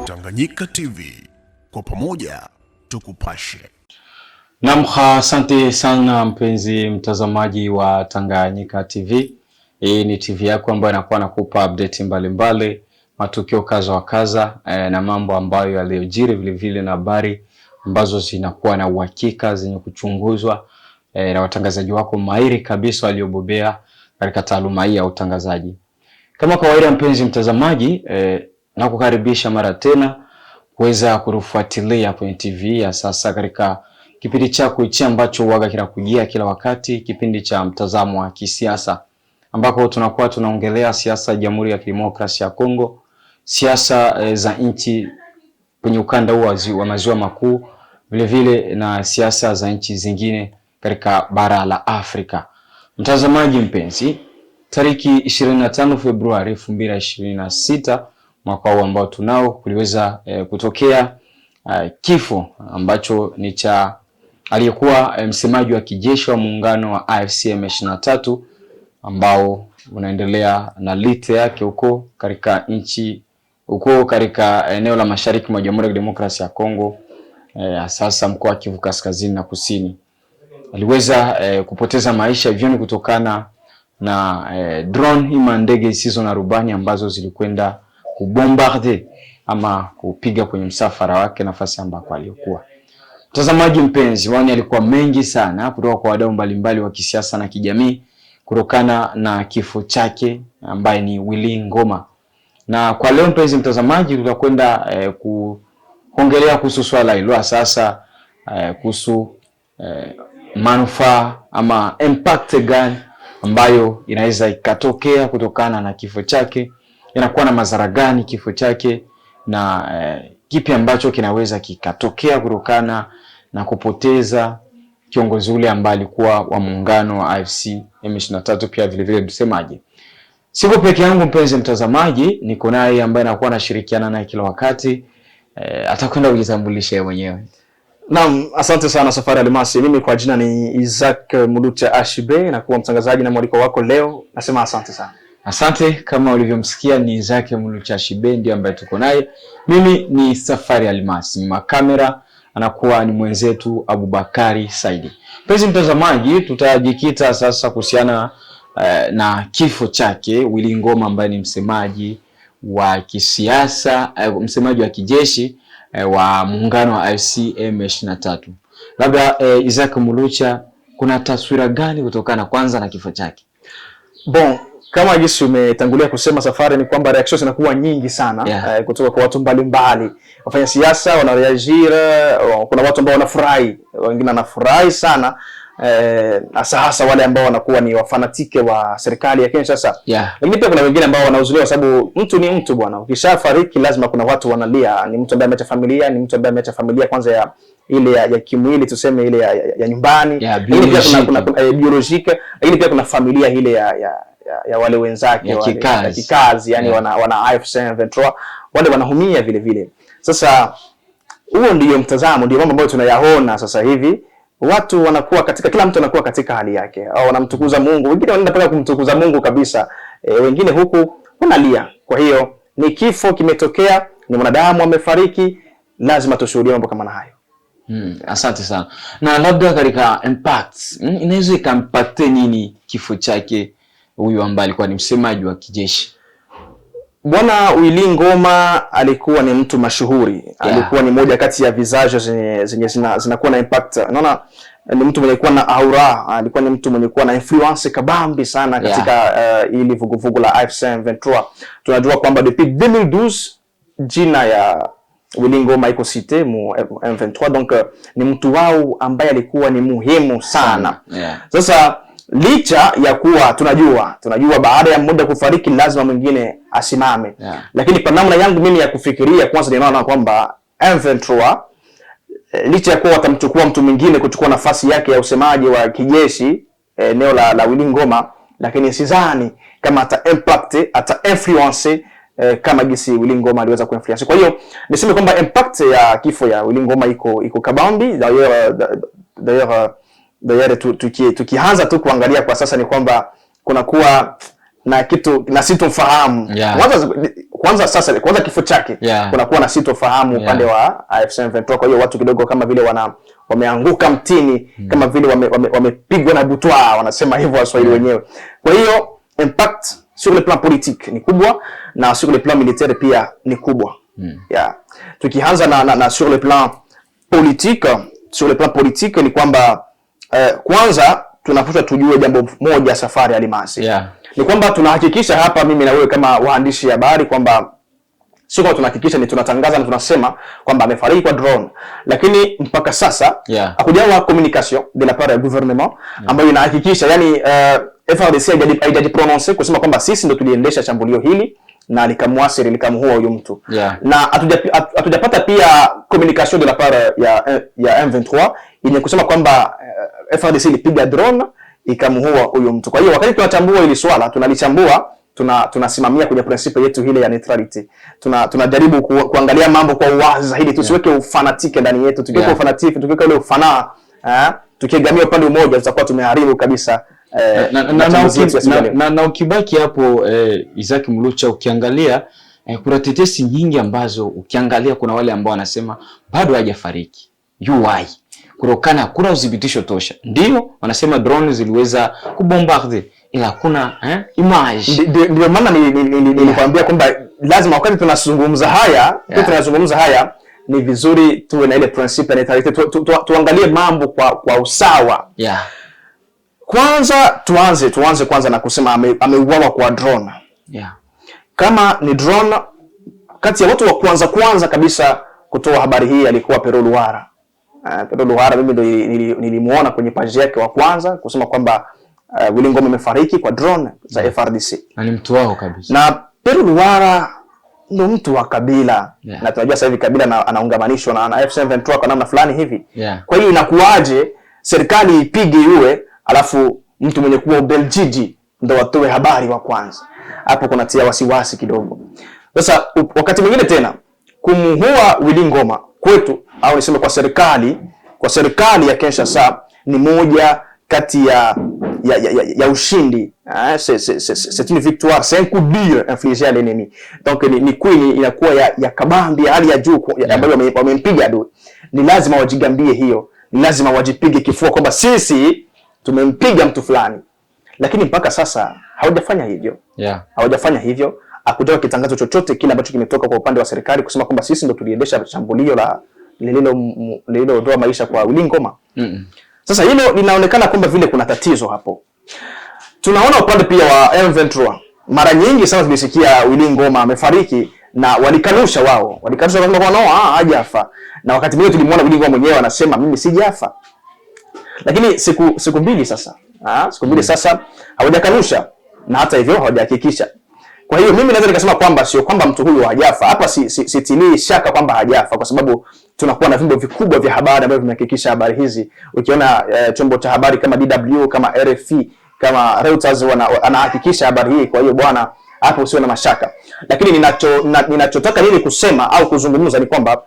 Tanganyika TV, kwa pamoja tukupashe. Naam, asante sana mpenzi mtazamaji wa Tanganyika TV. Hii ni TV yako ambayo inakuwa nakupa update mbalimbali, matukio kaza wa kaza na mambo ambayo yaliyojiri, vile vile na habari ambazo zinakuwa na uhakika, zenye kuchunguzwa na watangazaji wako mahiri kabisa waliobobea katika taaluma hii ya utangazaji. Kama kawaida mpenzi mtazamaji, na kukaribisha mara tena kuweza kurufuatilia kwenye TV ya sasa katika kipindi chako hichi ambacho huaga kinakujia kila wakati, kipindi cha mtazamo wa kisiasa, ambako tunakuwa tunaongelea siasa ya Jamhuri ya Kidemokrasia ya Kongo, siasa za nchi kwenye ukanda huu wa maziwa makuu, vile vile na siasa za nchi zingine katika bara la Afrika. Mtazamaji mpenzi, tariki 25 Februari 2026 mwaka huu ambao tunao, kuliweza kutokea kifo ambacho ni cha aliyekuwa msemaji wa kijeshi wa muungano wa AFC M23 ambao unaendelea na lite yake huko katika nchi huko katika eneo la mashariki mwa Jamhuri ya Kidemokrasia ya Kongo, sasa mkoa wa Kivu Kaskazini na Kusini. Aliweza kupoteza maisha hivyo kutokana na drone ima ndege zisizo na rubani ambazo zilikwenda kubombarde ama kupiga kwenye msafara wake nafasi ambako alikuwa. Mtazamaji mpenzi, maoni alikuwa mengi sana kutoka kwa wadau mbalimbali wa kisiasa na kijamii kutokana na kifo chake, ambaye ni Willy Ngoma. Na kwa leo mpenzi mtazamaji, tutakwenda kuongelea kuhusu swala hilo sasa, kuhusu manufaa ama impact gani ambayo inaweza ikatokea kutokana na kifo chake, inakuwa na madhara gani kifo chake, na kipi ambacho kinaweza kikatokea kutokana na kupoteza kiongozi ule ambaye alikuwa wa muungano wa AFC M23. Pia vile vile msemaji, siko peke yangu mpenzi mtazamaji, niko naye ambaye anakuwa anashirikiana naye kila wakati, atakwenda kujitambulisha yeye mwenyewe. Naam, asante sana Safari Almasi. Mimi kwa jina ni Isaac Mulucha Ashibe, na kuwa mtangazaji na mwaliko wako leo. Nasema asante sana. Asante, kama ulivyomsikia ni Isaac Mulucha Ashibe ndiye ambaye tuko naye. Mimi ni Safari Almasi, nyuma kamera anakuwa ni mwenzetu Abubakari Saidi. Mpenzi mtazamaji, tutajikita sasa kuhusiana na kifo chake Willy Ngoma, ambaye ni msemaji wa kisiasa, msemaji wa kijeshi wa muungano wa AFC M23. Labda Isaac Mulucha, kuna taswira gani kutokana kwanza na kifo chake? Bon, kama jinsi umetangulia kusema Safari, ni kwamba reactions zinakuwa nyingi sana, kutoka kwa watu mbalimbali. Wafanya siasa wanareagire, kuna watu ambao wanafurahi, wengine wanafurahi sana, hasa wale ambao wanakuwa ni wafanatike wa serikali ya Kenya sasa. Lakini pia kuna wengine ambao wanahuzunika, sababu mtu ni mtu bwana. Ukishafariki lazima kuna watu wanalia. Ni mtu ambaye ameacha familia, ni mtu ambaye ameacha familia kwanza ya ile ya kimwili, tuseme ile ya nyumbani. Lakini pia kuna biolojike, lakini pia kuna familia ile ya wale wenzake ya kikazi, yani wana AFC M23 wale wanahumia vile vile. Sasa huo ndio mtazamo, ndio mambo ambayo tunayaona sasa hivi. Watu wanakuwa katika, kila mtu anakuwa katika hali yake, au wanamtukuza Mungu, wengine wanaenda mpaka kumtukuza Mungu kabisa, wengine huku wanalia. Kwa hiyo ni kifo kimetokea, ni mwanadamu amefariki, lazima tushuhudie mambo kama hayo. Asante sana. Na labda katika impacts, inaweza ikampact nini kifo chake huyu ambaye alikuwa ni msemaji wa kijeshi? Bwana Willy Ngoma alikuwa ni mtu mashuhuri, alikuwa ni moja kati ya vizajo zenye zinakuwa na impact. Unaona, ni mtu mwenye kuwa na aura, alikuwa ni mtu mwenye kuwa na influence kabambi sana katika ili vuguvugu la AFC M23. Tunajua kwamba depuis 2012 jina ya Willy Ngoma iko cité mu M23, donc ni mtu wao ambaye alikuwa ni muhimu sana. Sasa licha ya kuwa tunajua baada ya muda kufariki lazima mwingine asimame, lakini kwa namna yangu mimi ya kufikiria, kwanza ninaona kwamba M23 licha ya kuwa watamchukua mtu mwingine kuchukua nafasi yake ya usemaji wa kijeshi eneo la Willy Ngoma, lakini sidhani kama ata impact, ata influence kama gisi Willy Ngoma aliweza kuinfluence. Kwa hiyo niseme kwamba impact ya kifo ya Willy Ngoma iko kabambi. D'ailleurs tukianza tu kuangalia kwa sasa ni kwamba kuna kuwa na kitu na sitomfahamu. kwanza kifo chake kunakuwa na sitofahamu upande wa AFC M23. Kwa hiyo watu kidogo kama vile wameanguka mtini, kama vile wamepigwa na butwa, wanasema hivyo Waswahili wenyewe. Kwa hiyo impact sur le plan politique ni kubwa, na sur le plan militaire pia ni kubwa. Tukianza na sur le plan politique ni kwamba kwanza tunapaswa tujue jambo moja safari ya Almasi. Ni kwamba tunahakikisha hapa, mimi na wewe kama waandishi habari, kwamba sio kama tunahakikisha, ni tunatangaza na tunasema kwamba amefariki kwa drone, lakini mpaka sasa hakujawa communication de la part du gouvernement ambayo inahakikisha, yani FARDC haijajiprononce kusema kwamba sisi ndio tuliendesha shambulio hili na likamua huyo mtu. Na hatujapata pia communication de la part ya M23 yenye kusema kwamba FARDC ilipiga drone ikamuua huyo mtu. Kwa hiyo wakati tunachambua hili swala, tunalichambua, tunasimamia kwenye principle yetu ile ya neutrality. Tunajaribu kuangalia mambo kwa uwazi zaidi, tusiweke ufanatike ndani yetu. Tukiweka ufanatike, tukiweka ile ufanaa, tukigamia upande mmoja, tutakuwa tumeharibu kabisa. Na ukibaki hapo Isaac Mlucha, ukiangalia kuna tetesi nyingi ambazo ukiangalia kuna wale ambao wanasema bado hajafariki. UI kutokana kuna udhibitisho tosha. Ndio wanasema drone ziliweza kubombarde, ila kuna image. Ndio maana nilikwambia kwamba lazima wakati tunazungumza haya ni vizuri tuwe na ile principle ya neutrality, tuangalie mambo kwa usawa. Kwanza tuanze kwanza na kusema ameuawa kwa drone. Kama ni drone, kati ya watu wa kwanza kabisa kutoa habari hii alikuwa Pero Luhara. Pero Luhara mimi nilimuona kwenye page yake wa kwanza kusema kwamba Willy Ngoma amefariki kwa drone za FARDC. Na ni mtu wao kabisa. Na Pero Luhara ndio mtu wa Kabila. Na tunajua sasa hivi Kabila anaungamanishwa na AFC M23 kwa namna fulani hivi. Kwa hiyo inakuaje serikali ipige yule, alafu mtu mwenye kuwa Ubelgiji ndio watoe habari wa kwanza? Hapo kunatia wasiwasi kidogo. Sasa wakati mwingine tena kumuua Willy Ngoma kwetu, au niseme kwa serikali ya Kinshasa, ni moja kati ya ushindi. C'est une victoire, c'est un coup dur infligé à l'ennemi. Donc ni queen inakuwa ya kabambi hali ya juu ambayo wamempiga adui. Ni lazima wajigambie hiyo, ni lazima wajipige kifua kwamba sisi tumempiga mtu fulani. Lakini mpaka sasa hawajafanya hivyo. Hawajafanya hivyo. Hakujawa kitangazo chochote kile ambacho kimetoka kwa upande wa serikali kusema kwamba sisi ndio tuliendesha shambulio la lililoondoa maisha kwa Willy Ngoma. Sasa hilo linaonekana kwamba vile kuna tatizo hapo. Tunaona upande pia wa M23. Mara nyingi sana tulisikia Willy Ngoma amefariki na walikanusha kwamba hajafa. Na wakati mwingine tulimuona Willy Ngoma mwenyewe anasema mimi sijafa. Lakini siku mbili sasa hawajakanusha, na hata hivyo hawajahakikisha. Kwa hiyo mimi naweza nikasema kwamba sio kwamba mtu huyu hajafa. Hapa sitilii shaka kwamba hajafa, kwa sababu tunakuwa na vyombo vikubwa vya habari ambavyo vimehakikisha habari hizi. Ukiona chombo cha habari kama DW, kama RFI, kama Reuters wanahakikisha habari hii. Kwa hiyo bwana, hapo usio na mashaka. Lakini ninachotaka nini kusema au kuzungumza ni kwamba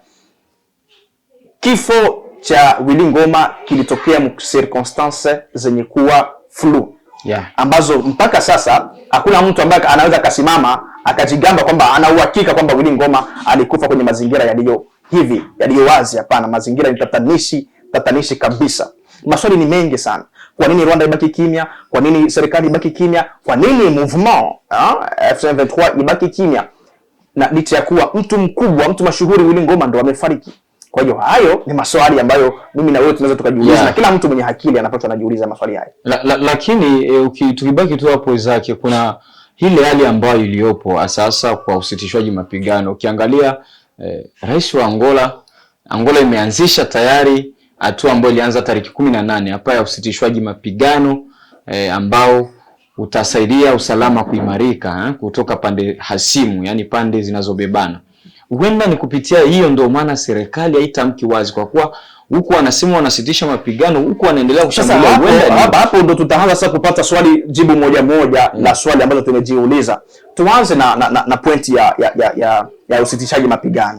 kifo cha Willy Ngoma kilitokea circumstances zenye kuwa flu. Ambazo mpaka sasa hakuna mtu ambaye anaweza kasimama akajigamba kwamba ana uhakika kwamba Willy Ngoma alikufa kwenye mazingira yaliyo wazi. Hapana, mazingira ni tatanishi kabisa. Maswali ni mengi sana. Kwa nini Rwanda ibaki kimya? Kwa nini serikali ibaki kimya? Kwa nini movement F23 ibaki kimya? Na licha ya kuwa mtu mkubwa, mtu mashuhuri Willy Ngoma ndo amefariki. Kwa hiyo hayo ni maswali ambayo mimi na wewe tunaweza tukajiuliza, na kila mtu mwenye akili anapaswa anajiuliza maswali haya. Lakini tukibaki tu hapo zake, kuna ile hali ambayo iliyopo sasa kwa usitishwaji mapigano. Ukiangalia rais wa Angola imeanzisha tayari hatua ambayo ilianza tarehe 18 hapa ya usitishwaji mapigano ambao utasaidia usalama kuimarika kutoka pande hasimu, yani pande zinazobebana. Huenda ni kupitia hiyo ndio maana serikali haitamki wazi, kwa kuwa huku wanasema wanasitisha mapigano, huku wanaendelea kushambulia. Hapo ndio tutaanza sasa kupata jibu moja la swali ambalo tumejiuliza. Tuanze na pointi ya usitishaji mapigano.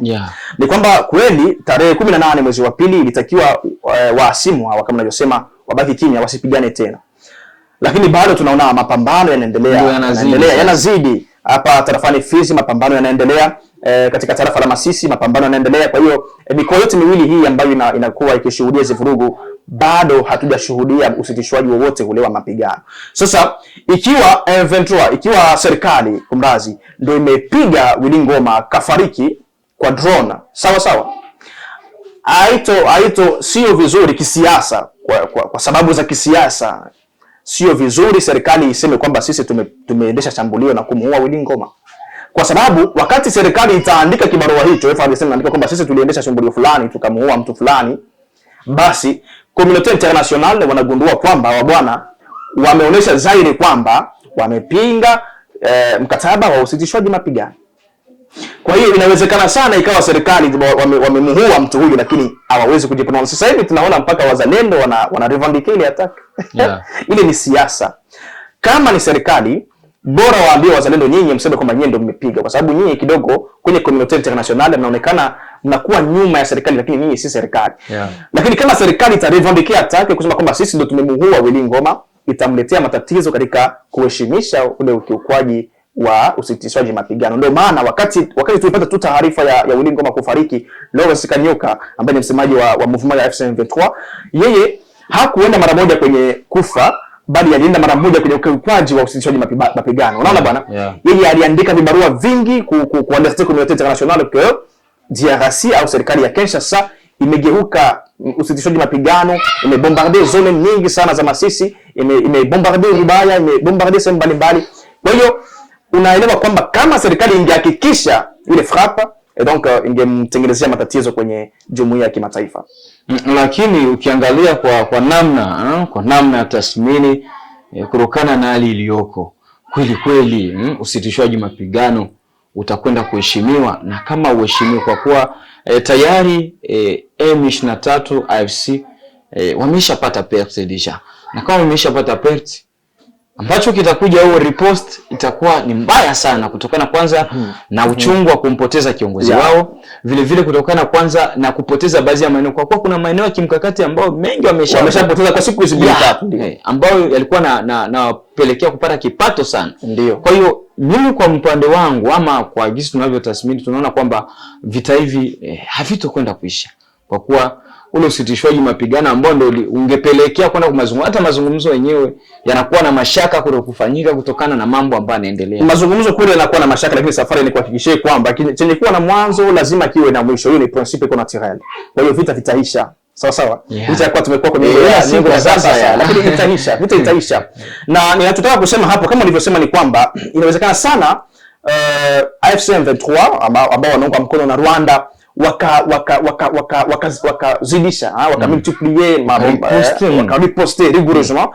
Ni kwamba kweli tarehe 18 mwezi wa pili ilitakiwa waasimu hawa kama ninavyosema wabaki kimya, wasipigane tena. Lakini bado tunaona mapambano yanaendelea, yanazidi. hapa tarafani Fizi mapambano yanaendelea, katika tarafa la Masisi mapambano yanaendelea. Kwa hiyo mikoa yote miwili hii ambayo inakuwa ikishuhudia hizo vurugu, bado hatujashuhudia usitishwaji wowote ule wa mapigano. Sasa ikiwa M23, ikiwa serikali kumrazi ndio imepiga Willy Ngoma kafariki kwa drone, sawa, aito sio vizuri kisiasa, kwa sababu za kisiasa sio vizuri serikali iseme kwamba sisi tumeendesha shambulio na kumuua Willy Ngoma, kwa sababu wakati serikali itaandika kibarua hicho, FARDC inaandika kwamba sisi tuliendesha shambulio fulani tukamuua mtu fulani, basi community international wanagundua kwamba wabwana wameonyesha zaidi kwamba wamepinga mkataba wa usitishwaji mapigano. Kwa hiyo inawezekana sana ikawa serikali wamemuua mtu huyu, lakini hawawezi kujipronounce. Sasa hivi tunaona mpaka wazalendo wana revendique ile attack. Yeah. Ile ni siasa. Kama ni serikali, bora waambie wazalendo, nyinyi mseme kwamba nyinyi ndio mmepiga, kwa sababu nyinyi kidogo kwenye community international mnaonekana mnakuwa nyuma ya serikali, lakini nyinyi si serikali. Yeah. Lakini kama serikali ita revendique attack kusema kwamba sisi ndio tumemuua Willy Ngoma, itamletea matatizo katika kuheshimisha ule ukiukwaji wa usitishwaji mapigano. Ndio maana wakati tulipata tu taarifa ya Willy Ngoma kufariki, Lawrence Kanyuka ambaye ni msemaji wa movement ya FCM23, yeye hakuenda mara moja kwenye kufa, bali alienda mara moja kwenye ukiukwaji wa usitishwaji mapigano. Unaona bwana? Yeah. Yeye aliandika vibarua vingi kuandaa community international kwa DRC au serikali ya Kinshasa imegeuka usitishwaji mapigano, imebombarder zone nyingi sana za Masisi, imebombarder Rubaya, imebombarder sehemu mbalimbali. Kwa hiyo unaelewa kwamba kama serikali ingehakikisha ile frapa, donc ingemtengenezea matatizo kwenye jumuiya ya kimataifa. Lakini ukiangalia kwa namna ya tathmini kutokana na hali iliyoko, kweli usitishwaji mapigano utakwenda kuheshimiwa, na kama uheshimiwa kwa kuwa tayari M23 AFC wameshapata perte deja, na kama wameshapata perte, ambacho kitakuja huo repost itakuwa ni mbaya sana, kutokana kwanza na uchungu wa kumpoteza kiongozi wao, vile kutokana kwanza na kupoteza baadhi ya maeneo, kwa kuwa kuna maeneo ya kimkakati ambao mengi wameshapoteza kwa siku hizi mbili tatu, ambao yalikuwa na pelekea kupata kipato sana. Ndio. Kwa hiyo mimi kwa mpande wangu, ama kwa jinsi tunavyotathmini, tunaona kwamba vita hivi havitokwenda kuisha, kwa kuwa ule usitishwaji mapigano ambao ndio ungepelekea kwenda kumazungumzo, hata mazungumzo yenyewe yanakuwa na mashaka kufanyika kutokana na mambo ambayo yanaendelea. Mazungumzo kule yanakuwa na mashaka, lakini safari ni kuhakikishia kwamba chenye kuwa na mwanzo lazima kiwe na mwisho. Hiyo ni principe connaturelle. Kwa hiyo vita vitaisha. Sawa. Yeah. Vita kwa tumekuwa kwenye nyingi sasa, lakini vita itaisha. Na ninachotaka kusema hapo kama nilivyosema ni kwamba inawezekana sana AFC M23 ambao wanaunga mkono na Rwanda wakazidisha wakamultiplier wakariposte rigoureusement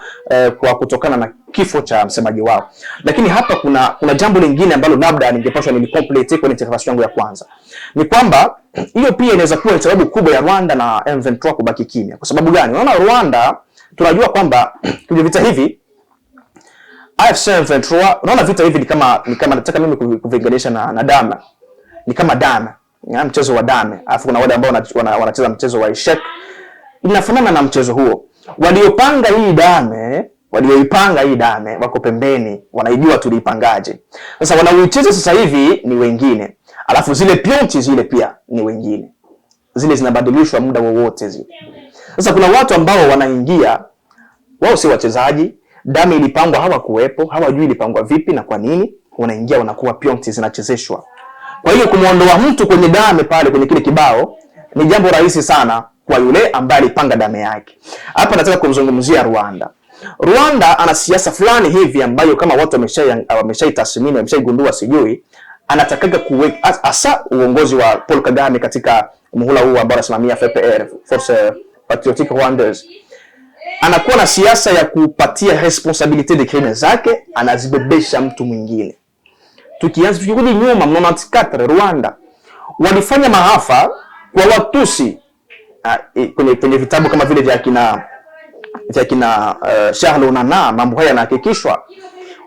kwa kutokana na kifo cha msemaji wao. Lakini hapa kuna jambo lingine ambalo labda ningepaswa complete kwenye intervention yangu ya kwanza, ni kwamba hiyo pia inaweza kuwa sababu kubwa ya Rwanda na M23 kubaki kimya. Kwa sababu gani? Unaona, Rwanda tunajua kwamba kwenye vita hivi AFC M23, unaona vita hivi ni kama nataka mimi kuvinganisha na dama. Ni kama dama, mchezo wa dame. Alafu kuna wale ambao wanacheza mchezo wa ishek. Inafanana na mchezo huo. Walioipanga hii dame wako pembeni, wanaijua tuliipangaje. Sasa wanaoicheza sasa hivi ni wengine. Alafu zile pionti zile pia ni wengine. Zile zinabadilishwa muda wowote zile. Sasa kuna watu ambao wanaingia, wao si wachezaji, dame ilipangwa, hawakuwepo, hawajui ilipangwa vipi na kwa nini, wanaingia wanakuwa pionti zinachezeshwa. Kwa hiyo kumuondoa mtu kwenye dame pale kwenye kile kibao ni jambo rahisi sana kwa yule ambaye alipanga dame yake. Hapa nataka kumzungumzia Rwanda. Rwanda ana siasa fulani hivi ambayo kama watu wameshaitathmini, wameshaigundua sijui, anatakaga kuweka hasa uongozi wa Paul Kagame katika muhula huu ambao anasimamia FPR, Force Patriotique Rwandaise. Anakuwa na siasa ya kupatia responsabilité de crimes zake, anazibebesha mtu mwingine. Tukirudi nyuma 94 Rwanda walifanya maafa kwa Watusi kwenye vitabu kama vile vya kina Charles Onana, mambo haya yanahakikishwa.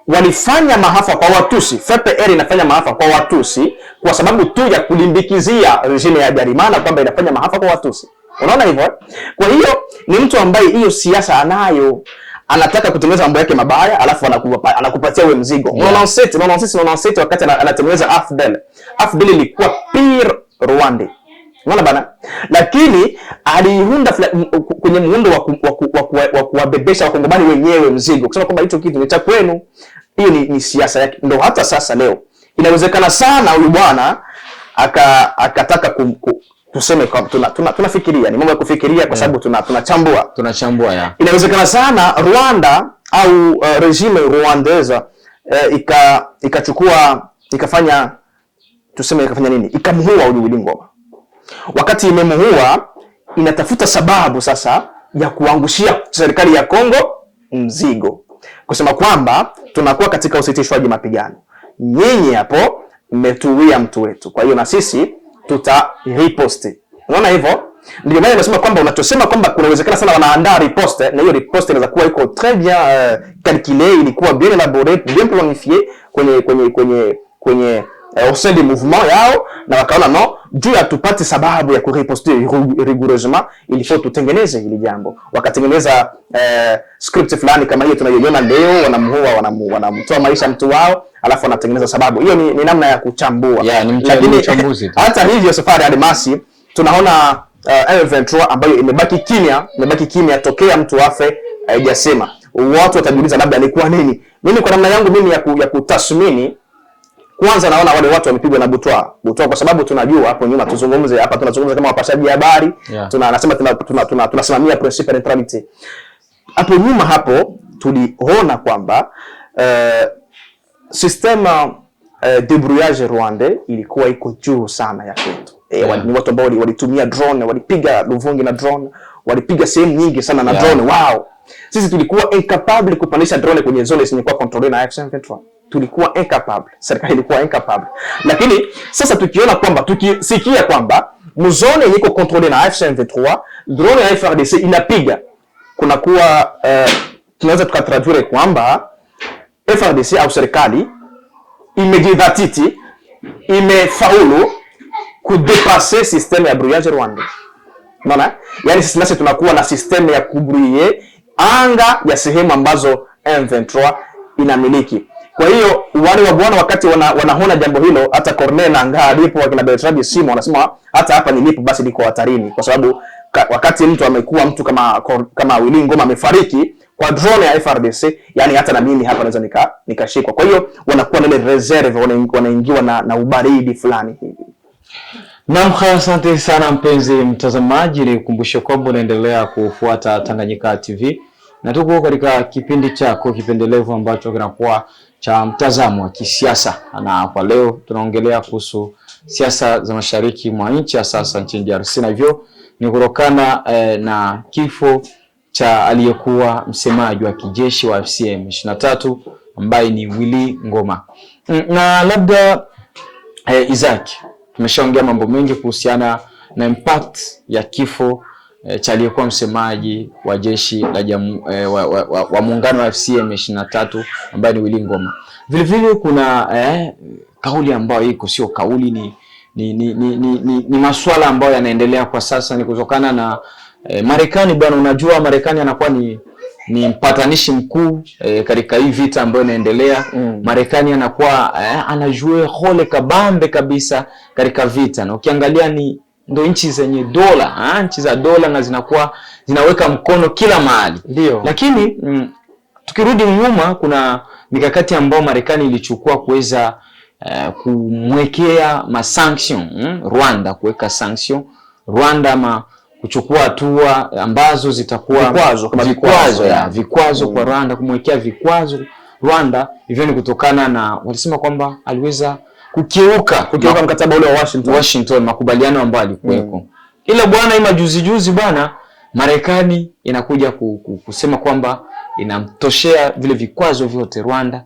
Walifanya maafa kwa Watusi. FPR inafanya maafa kwa Watusi kwa sababu tu ya kulimbikizia regime ya Habyarimana kwamba inafanya maafa kwa Watusi. Unaona hivyo? Kwa hiyo ni mtu ambaye hiyo siasa anayo. anataka kutengeneza mambo yake mabaya, alafu anakupatia wewe mzigo. Non, wakati anatengeneza AFDL ilikuwa pire Rwanda. Unaona bana? Lakini aliunda kwenye muundo wa kuwabebesha wakongomani wenyewe mzigo, kusema kwamba hicho kitu ni cha kwenu. Hiyo ni siasa yake. Ndio hata sasa leo inawezekana sana huyu bwana akataka tuseme tunafikiria, ni mambo ya kufikiria kwa sababu tunachambua ya. Inawezekana sana Rwanda au regime rwandaise ikachukua ikafanya nini? Ikamhua huyu Willy Ngoma. Wakati imemuhua, inatafuta sababu sasa ya kuangushia serikali ya Kongo mzigo, kusema kwamba tunakuwa katika usitishwaji mapigano, nyinyi hapo mmetuwia mtu wetu, kwa hiyo na sisi tuta riposte. Unaona hivyo? Ndio maana nasema kwamba unachosema kwamba kuna uwezekano sana wanaandaa riposte, na hiyo riposte inaweza kuwa iko très bien calculée, ilikuwa bien élaborée, bien planifiée kwenye au sein du mouvement yao, na wakaona no, juu ya tupate sababu ya kuriposte rigoureusement, il faut tutengeneze hili jambo. Wakatengeneza script fulani kama hiyo tunayoiona leo, wanamtoa maisha mtu wao, alafu wanatengeneza sababu. Hiyo ni namna ya kuchambua. Yeah, ni mchambuzi. Hata hivyo Safari Almasi tunaona M23 ambayo imebaki kimya tokea mtu afe, haijasema. Watu watajiuliza labda alikuwa nini? Mimi kwa namna yangu mimi ya kutathmini, kwanza naona wale watu wamepigwa na butwa kwa sababu tunajua hapo nyuma, tunazungumza kama wapashaji habari, yeah. Tunasimamia principe de neutralité. Hapo nyuma hapo tuliona kwamba système de brouillage rwandais ilikuwa iko juu sana ya kwetu. Ni watu ambao walitumia drone, walipiga Luvungi na drone, walipiga sehemu nyingi sana na drone. Wow. Sisi tulikuwa incapable kupandisha drone kwenye zone zilizokuwa controled na M23. Tulikuwa incapable, serikali ilikuwa incapable. Lakini sasa tukisikia kwamba mzone iko controled na M23, drone ya FARDC inapiga, kuna kuwa tunaweza tukatraduire kwamba FARDC au serikali imejidhatiti, imefaulu kudepasser systeme ya brouillage Rwanda. Unaona? Yaani sisi nasi tunakuwa na systeme ya kubrouiller anga ya sehemu ambazo M23 inamiliki. Kwa hiyo wale wa bwana wakati wanaona jambo hilo, hata Corneille Nangaa alipo wakina Bertrand Bisimwa wanasema hata hapa nilipo basi liko hatarini, kwa sababu wakati mtu amekuwa mtu kama Willy Ngoma amefariki kwa drone ya FARDC, yani hata na mimi hapa naweza nikashikwa. Kwa hiyo wanakuwa na ile reserve, wanaingiwa na ubaridi fulani hivi. Naam, asante sana mpenzi mtazamaji, ni kukumbusha kwamba unaendelea kufuata Tanganyika TV na tuko katika kipindi chako kipendelevu ambacho kinakuwa cha mtazamo wa kisiasa, na kwa leo tunaongelea kuhusu siasa za mashariki mwa nchi, sasa nchini DRC, na hivyo ni kutokana na kifo cha aliyekuwa msemaji wa kijeshi wa FCM 23 ambaye ni Willy Ngoma. Na labda Isaac, tumeshaongea mambo mengi kuhusiana na impact ya kifo cha aliyekuwa msemaji wa jeshi la wa muungano wa FCM 23 ambaye ni Willy Ngoma. Vile vile kuna kauli ambayo iko sio kauli, ni masuala ambayo yanaendelea kwa sasa, ni kutokana na Marekani. Bwana, unajua Marekani anakuwa ni mpatanishi mkuu katika hii vita ambayo inaendelea. Marekani anakuwa anajua role kabambe kabisa katika vita, na ukiangalia ndo nchi zenye dola, nchi za dola, na zinaweka mkono kila mahali. Ndio. Lakini tukirudi nyuma, kuna mikakati ambayo Marekani ilichukua kuweza kumwekea sanction Rwanda, kuweka sanction Rwanda, ama kuchukua hatua ambazo zitakuwa vikwazo kwa Rwanda, kumwekea vikwazo Rwanda. Hivyo ni kutokana na walisema kwamba aliweza kukiuka mkataba ule wa Washington, makubaliano ambayo alikuweko. Ila bwana, majuzi bwana, Marekani inakuja kusema kwamba inamtoshea vile vikwazo vyote Rwanda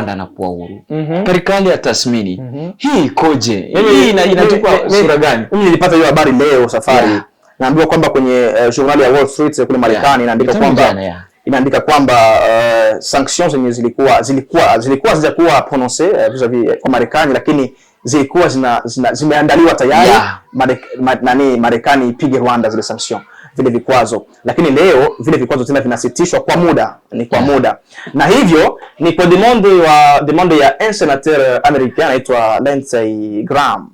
anakuwa huru. Serikali ya tathmini hii ikoje? Hii inachukua sura gani? Mimi nilipata hiyo habari leo Safari. Naambiwa kwamba kwenye journal ya Wall Street kule Marekani inaandika kwamba sanctions zenye zilikuwa hazijakuwa prononcées vis-à-vis kwa Marekani, lakini zilikuwa zimeandaliwa tayari. Marekani ipige Rwanda zile sanctions. vile vikwazo, lakini leo vile vikwazo tena vinasitishwa kwa muda, ni kwa muda, na hivyo ni kwa demande ya un sénateur américain anaitwa Lindsey Graham.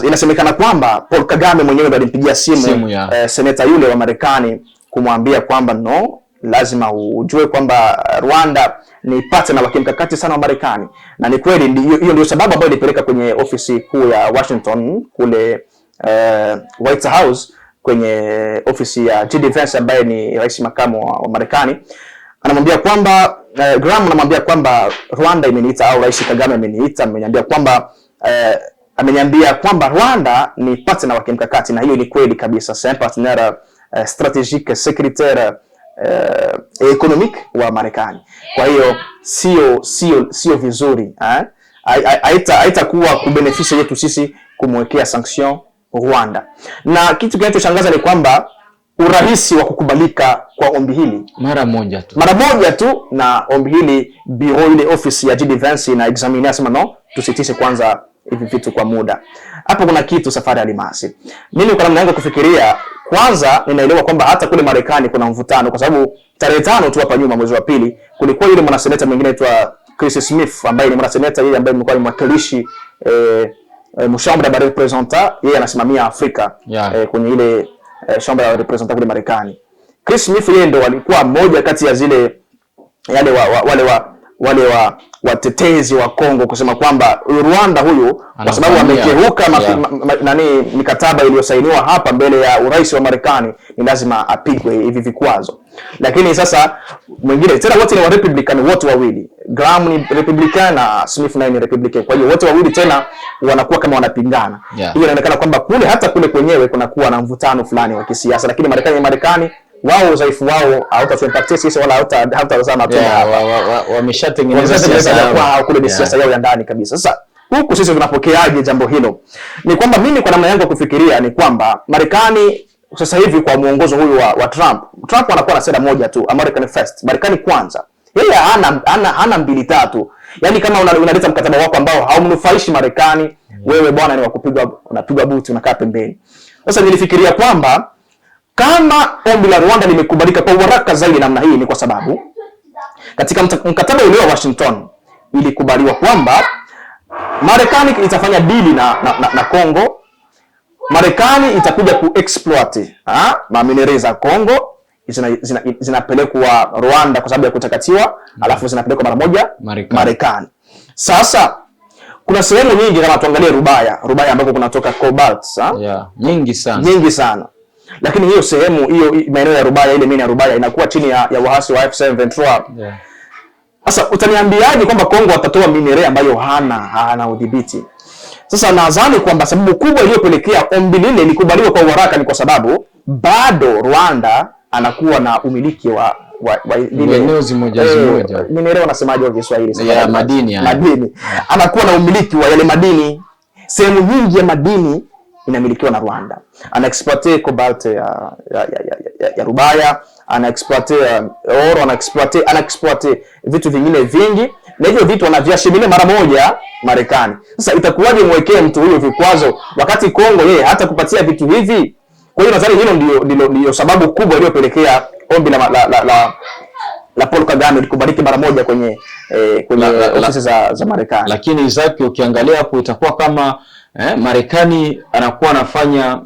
Inasemekana kwamba Paul Kagame mwenyewe ndo alimpigia simu seneta yule wa Marekani kumwambia kwamba no, lazima ujue kwamba Rwanda ni partner wa kimkakati sana wa Marekani, na ni kweli hiyo ndio sababu ambayo ilipeleka kwenye ofisi kuu ya Washington kule White House, kwenye ofisi ya JD Vance ambaye ni rais makamu wa Marekani. Anamwambia kwamba Graham anamwambia kwamba Rwanda imeniita, au Rais Kagame ameniita, ameniambia kwamba Rwanda ni partner wa kimkakati, na hiyo ni kweli kabisa. C'est un partenaire stratégique, sécuritaire, économique wa Marekani. Kwa hiyo sio vizuri, haitakuwa kubenefisha yetu sisi kumwekea sanction Rwanda. Na kitu kinachoshangaza ni kwamba urahisi wa kukubalika kwa ombi hili mara moja tu, na ombi hili bureau ile office ya JD Vance na examiner sema no, tusitishe kwanza hivi vitu kwa muda. Hapo kuna kitu safari alimasi. Mimi kwa namna yangu kufikiria, kwanza ninaelewa kwamba hata kule Marekani kuna mvutano, kwa sababu tarehe 5 tu hapa nyuma mwezi wa pili kulikuwa yule mwanaseneta mwingine anaitwa Chris Smith ambaye ni mwanaseneta yeye ambaye alikuwa mwakilishi Chambre des Représentants, yeye anasimamia Afrika kwenye ile Chambre des Représentants kule Marekani. Chris Smith yeye ndo alikuwa mmoja kati ya zile wale watetezi wa Kongo kusema kwamba Rwanda huyu kwa sababu amekiuka mikataba iliyosainiwa hapa mbele ya urais wa Marekani ni lazima apigwe hivi vikwazo. Lakini sasa mwingine tena, wote ni wa Republican, wote wawili, Graham ni Republican na Smith naye ni Republican, kwa hiyo wote wawili tena wanakuwa kama wanapingana. Hiyo inaonekana kwamba kule hata kwenyewe kunakuwa na mvutano fulani wa kisiasa, lakini Marekani wao udhaifu wao hautatuimpact sisi wala hautazama tena, wameshatengeneza siasa kwao kule, ni siasa yao ya ndani kabisa. Sasa huku sisi tunapokeaje jambo hilo? Ni kwamba mimi kwa namna yangu kufikiria ni kwamba Marekani sasa hivi kwa muongozo huyu wa Trump anakuwa na sera moja tu, American first, Marekani kwanza. Yeye hana mbili tatu. Yaani kama unaleta mkataba wako ambao haumnufaishi Marekani, wewe bwana ni wakupigwa, unapigwa buti, unakaa pembeni. Sasa nilifikiria kwamba kama ombi la Rwanda limekubalika kwa haraka zaidi namna hii, ni kwa sababu katika mkataba ule wa Washington ilikubaliwa kwamba Marekani itafanya dili na Kongo. Marekani itakuja kuexploit mamineral za Kongo, zinapelekwa Rwanda kwa sababu ya kutakatiwa, alafu zinapelekwa mara moja Marekani. Sasa kuna sehemu nyingi, kama tuangalie Rubaya ambako kunatoka cobalt nyingi sana. Lakini hiyo sehemu hiyo maeneo ya Rubaya, ile mine ya Rubaya inakuwa chini ya waasi wa F723. Sasa utaniambiaje kwamba Kongo watatoa mineral ambayo hana udhibiti? Sasa nadhani kwamba sababu kubwa iliyopelekea ombi lile likubaliwa kwa haraka ni kwa sababu bado Rwanda anakuwa na umiliki wa eneo zimoja. Mineral wanasemaje kwa Kiswahili? Madini. Anakuwa na umiliki wa yale madini. Sehemu nyingi ya madini inamilikiwa na Rwanda. Ana exploit cobalt ya Rubaya, ana exploit oro, ana exploit vitu vingine vingi, na hivyo vitu wanaviashimilia mara moja Marekani. Sasa itakuwaje mwekee mtu huyo vikwazo wakati Kongo yeye hata kupatia vitu hivi? Kwa hiyo nadhani hilo ndio sababu kubwa iliyopelekea ombi la Paul Kagame likubaliki mara moja kwenye ofisi za Marekani. Lakini Isaac, ukiangalia hapo itakuwa kama Marekani anakuwa anafanya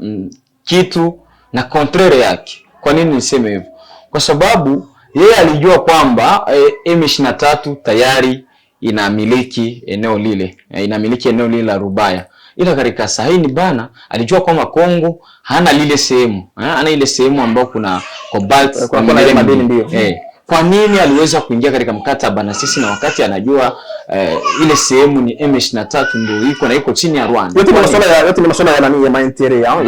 kitu na contraire yake. Kwa nini niseme hivyo? Kwa sababu yeye alijua kwamba M23 tayari inamiliki eneo lile la Rubaya, ila katika sahini bana alijua kwamba Kongo hana lile sehemu, ana ile sehemu ambayo kuna cobalt, kwa madini ndio. Kwa nini aliweza kuingia katika mkataba na sisi na wakati anajua ile sehemu ni M23 ndio iko chini ya Rwanda? Yote ni masuala ya nani, ya maendeleo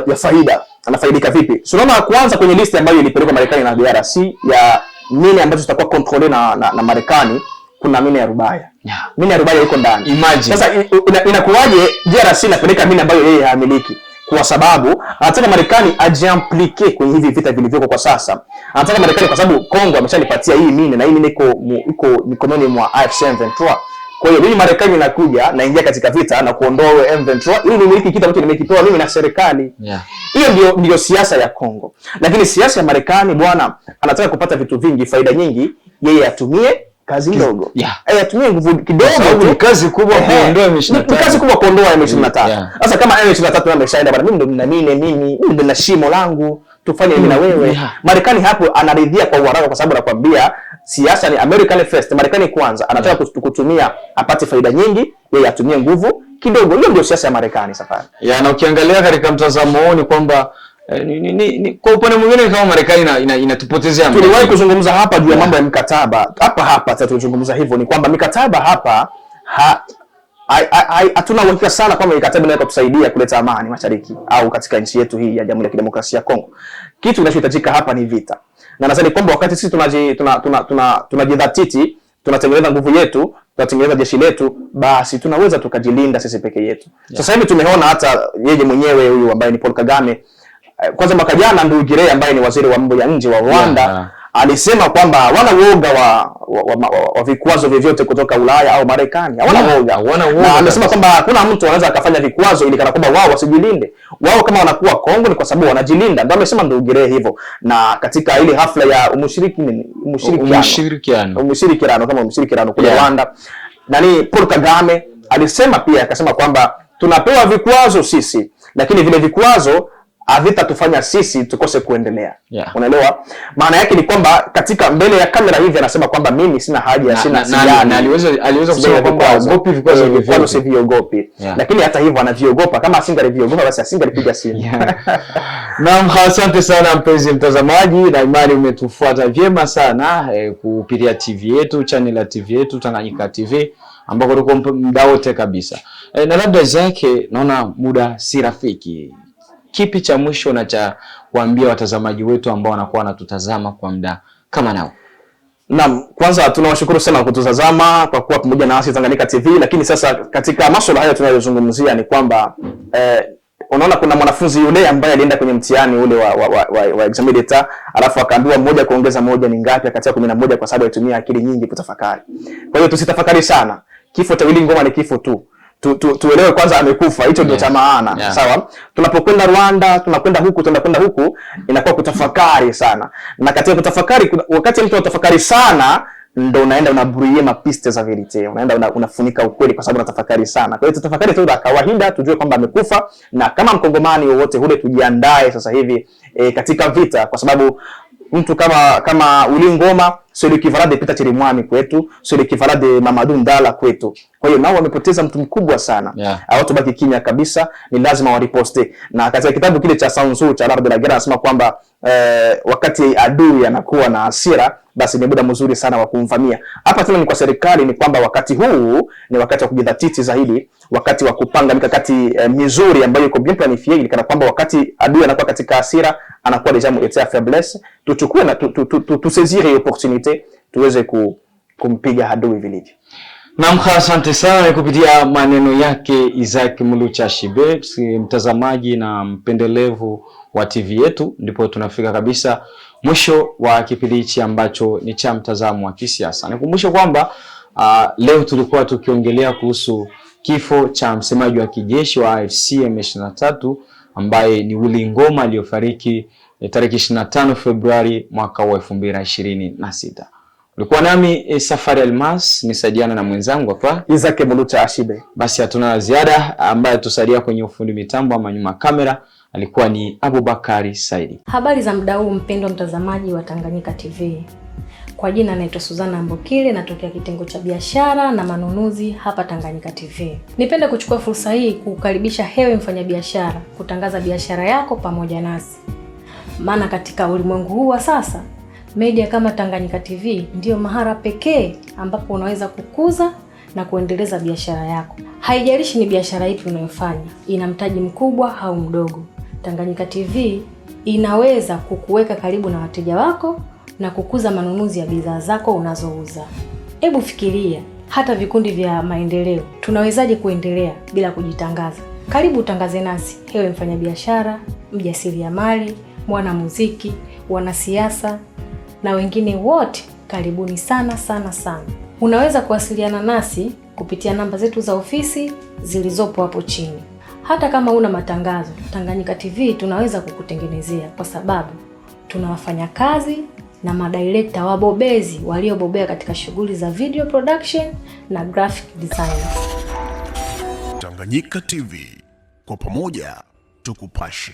ya faida. Anafaidika vipi? Tunaona kwanza kwenye list ambayo ilipelekwa Marekani na DRC ya mine ambazo zitakuwa control na Marekani, kuna mine ya Rubaya. Mine ya Rubaya iko ndani. Imagine. Sasa inakuwaje DRC inapeleka mine ambayo yeye hamiliki? Kwa sababu anataka Marekani ajiamplike kwenye hivi vita vilivyoko kwa sasa. Anataka Marekani, kwa sababu Kongo ameshalipatia hii mine na hii mine iko mikononi mwa AFC M23. Kwa hiyo mimi Marekani nakuja naingia katika vita na kuondoa M23 ili nimiliki kitu ambacho nimekipewa mimi na serikali. Hiyo ndio siasa ya Kongo. Lakini siasa ya Marekani bwana, anataka kupata vitu vingi, faida nyingi, yeye atumie kazi ndogo. Atumie nguvu kidogo. Ni kazi kubwa kuondoa M23. Ni kazi kubwa kuondoa M23. Sasa kama M23 ameshaenda bwana, mimi ndo na shimo langu, tufanye mimi na wewe. Marekani hapo anaridhia kwa haraka, kwa sababu nakwambia siasa ni American first, Marekani kwanza. Anataka kutumia apate faida nyingi, yeye atumie nguvu kidogo. Hiyo ndio siasa ya Marekani safari. Na ukiangalia katika mtazamo wao ni kwamba kwa upande mwingine kama Marekani inatupotezea muda. Tuliwahi kuzungumza hapa juu ya mambo ya mkataba. Hapa sasa tulizungumza hivyo ni kwamba mikataba hapa hatuna uhakika sana kwamba mikataba inaweza kutusaidia kuleta amani mashariki au katika nchi yetu hii ya Jamhuri ya Kidemokrasia ya Kongo. Kitu kinachohitajika hapa ni vita. Na nadhani kwamba wakati sisi tunajidhatiti, tunatengeneza nguvu yetu, tunatengeneza jeshi letu, basi tunaweza tukajilinda sisi peke yetu. Sasa hivi tumeona hata yeye mwenyewe huyu ambaye ni Paul Kagame, kwanza mwaka jana Nduhungirehe ambaye ni waziri wa mambo ya nje wa Rwanda alisema kwamba hawana woga wa vikwazo vyovyote kutoka Ulaya au Marekani. Hawana woga. Na amesema kwamba hakuna mtu anaweza akafanya vikwazo ili kana kwamba wao wasijilinde. Wao kama wanakuwa Kongo ni kwa sababu wanajilinda. Ndio amesema Nduhungirehe hivyo. Na katika ile hafla ya umushirikirano kule Rwanda, nani Paul Kagame alisema pia, akasema kwamba tunapewa vikwazo sisi, lakini vile vikwazo havitatufanya sisi tukose kuendelea. Unaelewa? Maana yake ni kwamba katika mbele ya kamera hivi anasema kwamba mimi sina haja, na aliweza kusema kwamba haogopi vikwazo, sivyogopi. Lakini hata hivyo anaviogopa. Kama asingaliviogopa basi asingalipiga simu. Naam, asante sana mpenzi mtazamaji, na imani umetufuata vyema sana kupitia TV yetu, channel ya TV yetu Tanganyika TV, ambako tuko muda wote kabisa. Na labda zake naona muda si rafiki. Kipi cha mwisho na cha kuambia watazamaji wetu ambao wanakuwa wanatutazama kwa muda kama nao? Naam, kwanza tunawashukuru sana kwa kututazama, kwa kuwa pamoja na sisi Tanganyika TV. Lakini sasa katika masuala haya tunayozungumzia ni kwamba unaona kuna mwanafunzi yule ambaye alienda kwenye mtihani ule wa examen d'etat, alafu akaambiwa moja kuongeza moja ni ngapi, akatia 11 kwa sababu alitumia akili nyingi kutafakari. Kwa hiyo tusitafakari sana. Kifo cha Willy Ngoma ni kifo tu. Tuelewe kwanza amekufa, hicho ndio cha maana. Sawa? Tunapokwenda Rwanda, tunakwenda huku, inakuwa kutafakari sana. Na katika kutafakari, wakati mtu anatafakari sana, ndo unaenda unaburie mapiste za verite. Unaenda unafunika ukweli kwa sababu unatafakari sana. Kwa hiyo tutafakari tu kawaida, tujue kwamba amekufa, na kama mkongomani wote ule tujiandae sasa hivi katika vita, kwa sababu mtu kama Willy Ngoma sio l'équivalent de Peter Chirimwami kwetu, sio l'équivalent de Mamadou Ndala kwetu. Kwa hiyo nao wamepoteza mtu mkubwa sana. Hawatu baki kimya kabisa, ni lazima wariposte. Na katika kitabu kile cha Sun Tzu cha L'Art de la Guerre anasema kwamba wakati adui anakuwa na hasira, basi ni muda mzuri sana wa kumvamia. Hapa tena ni kwa serikali, ni kwamba wakati huu ni wakati wa kujidhatiti zaidi, wakati wa kupanga mikakati mizuri ambayo iko bien planifiée, ili kana kwamba wakati adui anakuwa katika hasira, anakuwa deja mwetea faiblesse, tuchukue na tusaisir opportunité tuweze kumpiga adui vilivyo. Naam, asante sana kupitia maneno yake Isaac Mulucha Shibe, mtazamaji na mpendelevu wa TV yetu, ndipo tunafika kabisa mwisho wa kipindi hichi ambacho ni cha mtazamo wa kisiasa. Nikumbushe kwamba leo tulikuwa tukiongelea kuhusu kifo cha msemaji wa kijeshi wa AFC M23 ambaye ni Willy Ngoma aliyofariki tarehe 25 Februari mwaka wa 2026. Ulikuwa nami Safari Almas, nisaidiana na mwenzangu hapa Isaac Mulucha Shibe. Basi hatuna ziada, ambaye tusaidia kwenye ufundi mitambo ama nyuma kamera alikuwa ni Abubakari Saidi. Habari za muda huu mpendwa mtazamaji wa Tanganyika TV. Kwa jina naitwa Suzana Mbokile, natokea kitengo cha biashara na manunuzi hapa Tanganyika TV. Nipende kuchukua fursa hii kukaribisha hewe mfanyabiashara kutangaza biashara yako pamoja nasi. Maana katika ulimwengu huu wa sasa, media kama Tanganyika TV ndio mahara pekee ambapo unaweza kukuza na kuendeleza biashara yako. Haijalishi ni biashara ipi unayofanya, ina mtaji mkubwa au mdogo. Tanganyika TV inaweza kukuweka karibu na wateja wako na kukuza manunuzi ya bidhaa zako unazouza. Hebu fikiria, hata vikundi vya maendeleo tunawezaje kuendelea bila kujitangaza? Karibu utangaze nasi, hewe mfanyabiashara, mjasiriamali, mwanamuziki, wanasiasa na wengine wote, karibuni sana sana sana. Unaweza kuwasiliana nasi kupitia namba zetu za ofisi zilizopo hapo chini. Hata kama una matangazo, Tanganyika TV tunaweza kukutengenezea, kwa sababu tuna wafanyakazi na madirector wabobezi waliobobea katika shughuli za video production na graphic design. Tanganyika TV, kwa pamoja tukupashe.